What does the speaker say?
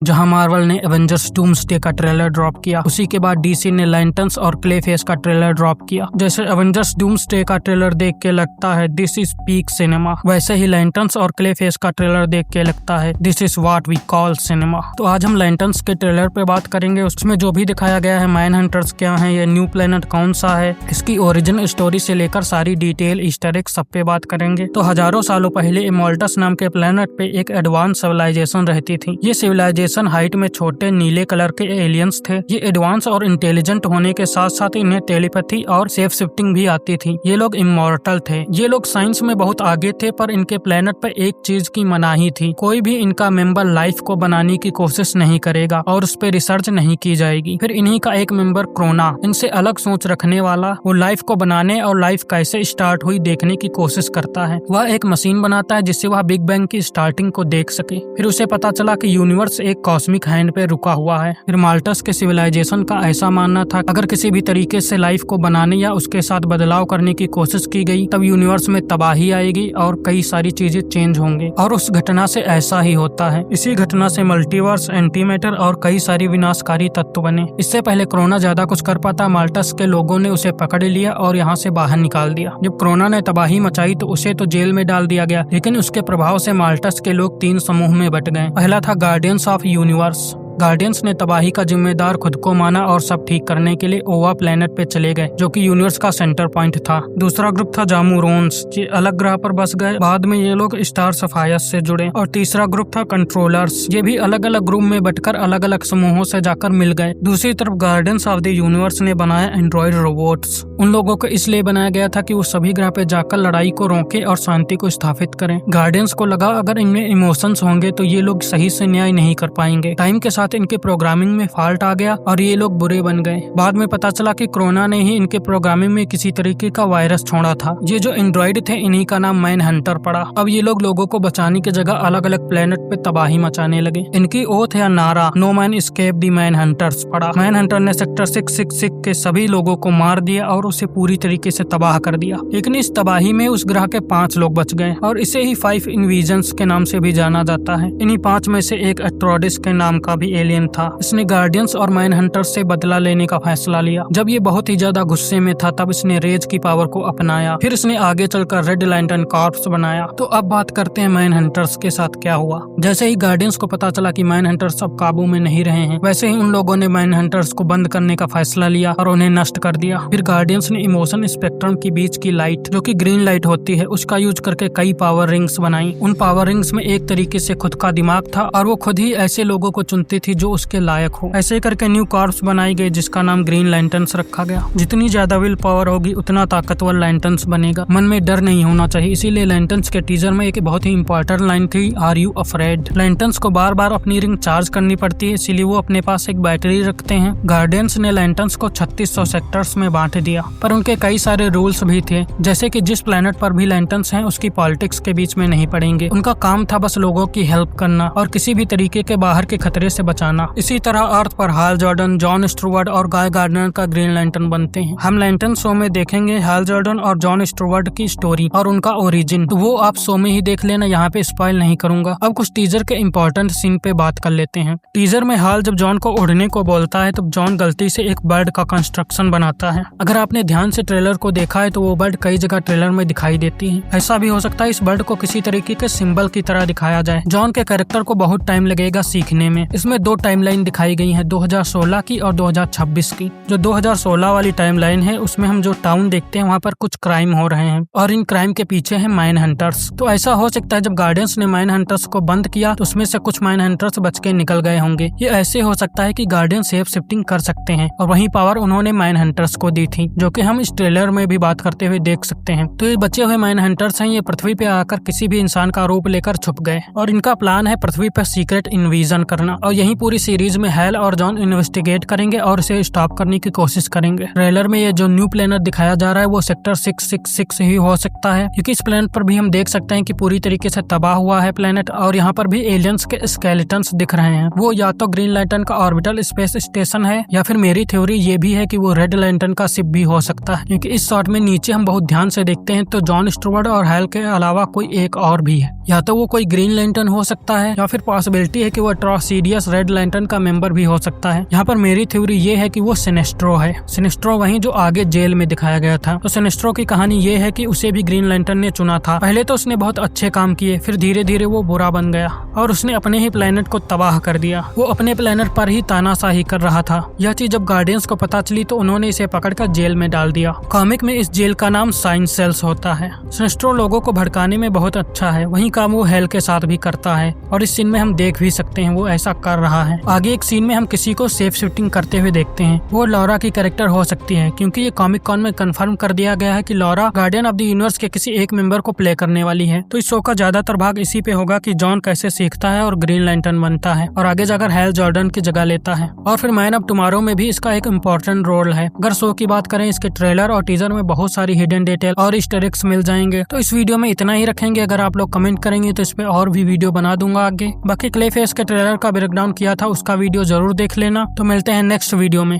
जहां मार्वल ने Avengers doomsday का ट्रेलर ड्रॉप किया, उसी के बाद डीसी ने लैंटर्न्स और क्लेफेस का ट्रेलर ड्रॉप किया। जैसे एवेंजर्स डूम्सडे का ट्रेलर देख के लगता है दिस इज पीक सिनेमा, वैसे ही लैंटर्न्स और क्लेफेस का ट्रेलर देख के लगता है this is what we call cinema. तो आज हम लैंटर्न्स के ट्रेलर पे बात करेंगे। उसमें जो भी दिखाया गया है, मैन हंटर्स क्या है, ये न्यू प्लेनेट कौन सा है, इसकी ओरिजिन स्टोरी से लेकर सारी डिटेल ईस्टर एग सब पे बात करेंगे। तो हजारों सालों पहले इमोर्टस नाम के प्लेनेट पे एक एडवांस सिविलाइजेशन रहती थी। ये सिविलाइजेशन हाइट में छोटे नीले कलर के एलियंस थे। ये एडवांस और इंटेलिजेंट होने के साथ साथ इन्हें टेलीपैथी और सेफ शिफ्टिंग भी आती थी। ये लोग इमॉर्टल थे। ये लोग साइंस में बहुत आगे थे, पर इनके प्लेनेट पर एक चीज की मनाही थी, कोई भी इनका मेंबर लाइफ को बनाने की कोशिश नहीं करेगा और उस पर रिसर्च नहीं की जाएगी। फिर इन्हीं का एक मेंबर क्रोना, इनसे अलग सोच रखने वाला, वो लाइफ को बनाने और लाइफ कैसे स्टार्ट हुई देखने की कोशिश करता है। वह एक मशीन बनाता है जिससे वह बिग बैंग की स्टार्टिंग को देख सके। फिर उसे पता चला कि यूनिवर्स एक कॉस्मिक हैंड पे रुका हुआ है। फिर माल्टस के सिविलाइजेशन का ऐसा मानना था अगर किसी भी तरीके से लाइफ को बनाने या उसके साथ बदलाव करने की कोशिश की गई तब यूनिवर्स में तबाही आएगी और कई सारी चीजें चेंज होंगे। और उस घटना से ऐसा ही होता है। इसी घटना से मल्टीवर्स, एंटीमैटर और कई सारी विनाशकारी तत्व बने। इससे पहले क्रोना ज्यादा कुछ कर पाता, माल्टस के लोगों ने उसे पकड़ लिया और यहाँ से बाहर निकाल दिया। जब क्रोना ने तबाही मचाई तो उसे तो जेल में डाल दिया गया, लेकिन उसके प्रभाव से माल्टस के लोग 3 समूह में बट गए। पहला था गार्डियंस ऑफ यूनिवर्स। गार्डियंस ने तबाही का जिम्मेदार खुद को माना और सब ठीक करने के लिए ओवा प्लेनेट पे चले गए, जो कि यूनिवर्स का सेंटर पॉइंट था। दूसरा ग्रुप था जामुरोन्स, ये अलग ग्रह पर बस गए। बाद में ये लोग स्टार सफायस से जुड़े। और तीसरा ग्रुप था कंट्रोलर्स, ये भी अलग अलग ग्रुप में बटकर अलग अलग समूहों से जाकर मिल गए। दूसरी तरफ गार्डियंस ऑफ द यूनिवर्स ने बनाया एंड्रॉइड रोबोट्स। उन लोगों को इसलिए बनाया गया था कि वो सभी ग्रह पे जाकर लड़ाई को रोके और शांति को स्थापित करें। गार्डियंस को लगा अगर इनमें इमोशंस होंगे तो ये लोग सही से न्याय नहीं कर पाएंगे। टाइम के साथ इनके प्रोग्रामिंग में फॉल्ट आ गया और ये लोग बुरे बन गए। बाद में पता चला कि क्रोना ने ही इनके प्रोग्रामिंग में किसी तरीके का वायरस छोड़ा था। ये जो एंड्रॉइड थे इन्हीं का नाम मैन हंटर पड़ा। अब ये लोग लोगों को बचाने की जगह अलग अलग प्लेनेट पे तबाही मचाने लगे। इनकी ओथ या नारा no man escape the man hunters पड़ा। मैन हंटर ने सेक्टर 666 के सभी लोगों को मार दिया और उसे पूरी तरीके से तबाह कर दिया। लेकिन इस तबाही में उस ग्रह के 5 लोग बच गए और इसे ही 5 इन्विजन्स के नाम से भी जाना जाता है। इन्हीं 5 में से एक एट्रोडिस के नाम का भी एलियन था। इसने गार्डियंस और मैन हंटर्स से बदला लेने का फैसला लिया। जब ये बहुत ही ज्यादा गुस्से में था तब इसने रेज की पावर को अपनाया। फिर इसने आगे चलकर रेड लैंटर्न कॉर्प्स बनाया। तो अब बात करते हैं मैन हंटर्स के साथ क्या हुआ। जैसे ही गार्डियंस को पता चला कि मैन हंटर्स अब काबू में नहीं रहे हैं, वैसे ही उन लोगों ने मैन हंटर्स को बंद करने का फैसला लिया और उन्हें नष्ट कर दिया। फिर गार्डियंस ने इमोशन स्पेक्ट्रम के बीच की लाइट, जो कि ग्रीन लाइट होती है, उसका यूज करके कई पावर रिंग्स बनाई। उन पावर रिंग्स में एक तरीके से खुद का दिमाग था और वो खुद ही ऐसे लोगों को चुनती थी जो उसके लायक हो। ऐसे करके न्यू कॉर्प्स बनाई गई जिसका नाम ग्रीन लैंटर्न्स रखा गया। जितनी ज्यादा विल पावर होगी उतना ताकतवर लैंटर्न्स बनेगा। मन में डर नहीं होना चाहिए, इसीलिए लैंटर्न्स के टीजर में एक बहुत ही इंपॉर्टेंट लाइन थी, आर यू अफ्रेड। लैंटर्न्स को बार बार अपनी रिंग चार्ज करनी पड़ती है, इसीलिए वो अपने पास एक बैटरी रखते हैं। गार्डियंस ने लैंटर्न्स को 3600 सेक्टर्स में बांट दिया, पर उनके कई सारे रूल्स भी थे, जैसे कि जिस प्लेनेट पर भी लैंटर्न्स हैं उसकी पॉलिटिक्स के बीच में नहीं पड़ेंगे। उनका काम था बस लोगों की हेल्प करना और किसी भी तरीके के बाहर के खतरे से बचाना। इसी तरह अर्थ पर हाल जॉर्डन, जॉन स्टुअर्ट और गाय गार्डनर का ग्रीन लैंटर्न बनते हैं। हम लैंटर्न शो में देखेंगे हाल जॉर्डन और जॉन स्टुअर्ट की स्टोरी और उनका ओरिजिन, तो वो आप शो में ही देख लेना, यहाँ पे स्पॉइल नहीं करूंगा। अब कुछ टीजर के इंपॉर्टेंट सीन पे बात कर लेते हैं। टीजर में हाल जब जॉन को उड़ने को बोलता है तब जॉन गलती से एक बर्ड का कंस्ट्रक्शन बनाता है। अगर आपने ध्यान से ट्रेलर को देखा है तो वो बर्ड कई जगह ट्रेलर में दिखाई देती है। ऐसा भी हो सकता है इस बर्ड को किसी तरीके के सिंबल की तरह दिखाया जाए। जॉन के कैरेक्टर को बहुत टाइम लगेगा सीखने में। इसमें 2 टाइमलाइन दिखाई गई है, 2016 की और 2026 की। जो 2016 वाली टाइमलाइन है उसमें हम जो टाउन देखते हैं वहाँ पर कुछ क्राइम हो रहे हैं और इन क्राइम के पीछे है मैन हंटर्स। तो ऐसा हो सकता है जब गार्डियंस ने मैन हंटर्स को बंद किया तो उसमें से कुछ मैन हंटर्स बच के निकल गए होंगे। ये ऐसे हो सकता है कि गार्डियन सेफ शिफ्टिंग कर सकते हैं और वही पावर उन्होंने मैन हंटर्स को दी थी, जो कि हम इस ट्रेलर में भी बात करते हुए देख सकते हैं। तो ये बचे हुए मैन हंटर्स हैं, ये पृथ्वी पे आकर किसी भी इंसान का रूप लेकर छुप गए और इनका प्लान है पृथ्वी पर सीक्रेट इन्वीजन करना। और यही पूरी सीरीज में हैल और जॉन इन्वेस्टिगेट करेंगे और इसे स्टॉप करने की कोशिश करेंगे। ट्रेलर में ये जो न्यू प्लेनेट दिखाया जा रहा है वो सेक्टर 666 ही हो सकता है, क्योंकि इस प्लेनेट पर भी हम देख सकते हैं कि पूरी तरीके से तबाह हुआ है प्लेनेट और यहाँ पर भी एलियंस के स्केलेटन्स दिख रहे हैं। वो या तो ग्रीन लैंटर्न का ऑर्बिटल स्पेस स्टेशन है या फिर मेरी थ्योरी ये भी है कि वो रेड लैंटर्न का शिप भी हो सकता है, क्योंकि इस शॉट में नीचे हम बहुत ध्यान से देखते हैं तो जॉन स्टुअर्ट और हैल के अलावा कोई एक और भी है। या तो वो कोई ग्रीन लैंटर्न हो सकता है या फिर पॉसिबिलिटी है कि वो ट्रांसीडियस रेड लैंटर्न का मेंबर भी हो सकता है। यहाँ पर मेरी थ्योरी ये है कि वो सिनेस्ट्रो है। सिनेस्ट्रो वही जो आगे जेल में दिखाया गया था। तो सिनेस्ट्रो की कहानी ये है कि उसे भी ग्रीन लैंटर्न ने चुना था। पहले तो उसने बहुत अच्छे काम किए, फिर धीरे धीरे वो बुरा बन गया और उसने अपने ही प्लेनेट को तबाह कर दिया। वो अपने प्लेनेट पर ही तानाशाही कर रहा था। यह चीज जब गार्डियंस को पता चली तो उन्होंने इसे पकड़कर जेल में डाल दिया। कॉमिक में इस जेल का नाम साइंस सेल्स होता है। सिनेस्ट्रो लोगों को भड़काने में बहुत अच्छा है, वही काम वो हेल के साथ भी करता है और इस सीन में हम देख भी सकते हैं वो ऐसा कर रहा है। आगे एक सीन में हम किसी को सेफ शिफ्टिंग करते हुए देखते हैं। वो लॉरा की कैरेक्टर हो सकती है क्योंकि ये कॉमिक कॉन में कंफर्म कर दिया गया है कि Laura guardian of the universe के किसी एक मेंबर को प्ले करने वाली है। तो इस शो का ज्यादातर भाग इसी पे होगा कि जॉन कैसे सीखता है और ग्रीन लैंटर्न बनता है और आगे जाकर हैल जॉर्डन की जगह लेता है। और फिर मैन ऑफ टुमारो में भी इसका एक इम्पोर्टेंट रोल है। अगर शो की बात करें, इसके ट्रेलर और टीजर में बहुत सारी हिडन डिटेल और ईस्टर एग्स मिल जाएंगे। तो इस वीडियो में इतना ही रखेंगे। अगर आप लोग कमेंट करेंगे तो इस पे और भी वीडियो बना दूंगा आगे। बाकी क्लेफेस के ट्रेलर का ब्रेकडाउन किया था, उसका वीडियो जरूर देख लेना। तो मिलते हैं नेक्स्ट वीडियो में।